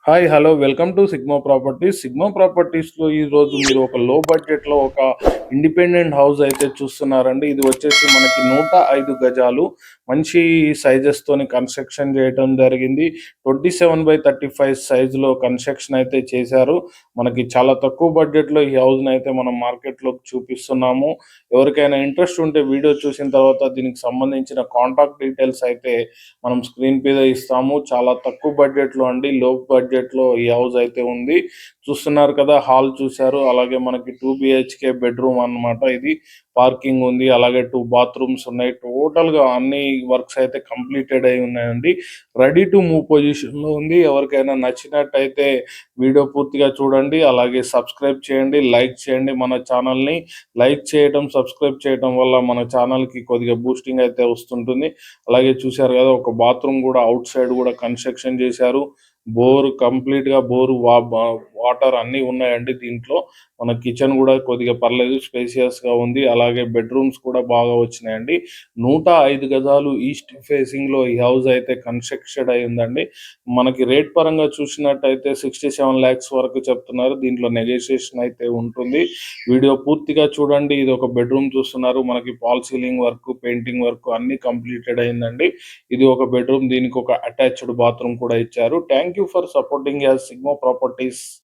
Hi hello welcome to Sigma Properties. Sigma ప్రాపర్టీస్లో ఈరోజు మీరు ఒక లో బడ్జెట్లో ఒక ఇండిపెండెంట్ హౌస్ అయితే చూస్తున్నారండి. ఇది వచ్చేసి మనకి 105 గజాలు మంచి సైజెస్తోని కన్స్ట్రక్షన్ చేయడం జరిగింది. 27/35 సైజులో కన్స్ట్రక్షన్ అయితే చేశారు. మనకి చాలా తక్కువ బడ్జెట్లో ఈ హౌస్ని అయితే మనం మార్కెట్లో చూపిస్తున్నాము. ఎవరికైనా ఇంట్రెస్ట్ ఉంటే వీడియో చూసిన తర్వాత దీనికి సంబంధించిన కాంటాక్ట్ డీటెయిల్స్ అయితే మనం స్క్రీన్ మీద ఇస్తాము. చాలా తక్కువ బడ్జెట్లో అండి, లో బడ్జెట్లో ఈ హౌస్ అయితే ఉంది. చూస్తున్నారు కదా, హాల్ చూశారు. అలాగే మనకి 2 BHK బెడ్రూమ్ అన్నమాట. ఇది పార్కింగ్ ఉంది, అలాగే 2 బాత్రూమ్స్ ఉన్నాయి. టోటల్గా అన్ని వర్క్స్ అయితే కంప్లీటెడ్ అయి ఉన్నాయండి. రెడీ టు మూవ్ పొజిషన్లో ఉంది. ఎవరికైనా నచ్చినట్టయితే వీడియో పూర్తిగా చూడండి, అలాగే సబ్స్క్రైబ్ చేయండి, లైక్ చేయండి. మన ఛానల్ని లైక్ చేయడం, సబ్స్క్రైబ్ చేయడం వల్ల మన ఛానల్కి కొద్దిగా బూస్టింగ్ అయితే వస్తుంటుంది. అలాగే చూశారు కదా, ఒక బాత్రూమ్ కూడా అవుట్ సైడ్ కూడా కన్స్ట్రక్షన్ చేశారు. బోర్ కంప్లీట్గా బోరు వాటర్ అన్నీ ఉన్నాయండి దీంట్లో. మన కిచెన్ కూడా కొద్దిగా పర్లేదు, స్పేసియస్గా ఉంది. అలాగే బెడ్రూమ్స్ కూడా బాగా వచ్చినాయండి. 105 గజాలు ఈస్ట్ ఫేసింగ్లో ఈ హౌస్ అయితే కన్స్ట్రక్షన్ అయి ఉందండి. మనకి రేట్ పరంగా చూసినట్టయితే 67 lakhs వరకు చెప్తున్నారు. దీంట్లో నెగోషియేషన్ అయితే ఉంటుంది. వీడియో పూర్తిగా చూడండి. ఇది ఒక బెడ్రూమ్ చూస్తున్నారు. మనకి fall ceiling work, painting work అన్ని కంప్లీటెడ్ అయిందండి. ఇది ఒక బెడ్రూమ్, దీనికి ఒక అటాచ్డ్ బాత్రూమ్ కూడా ఇచ్చారు. Thank you for supporting as sigma properties.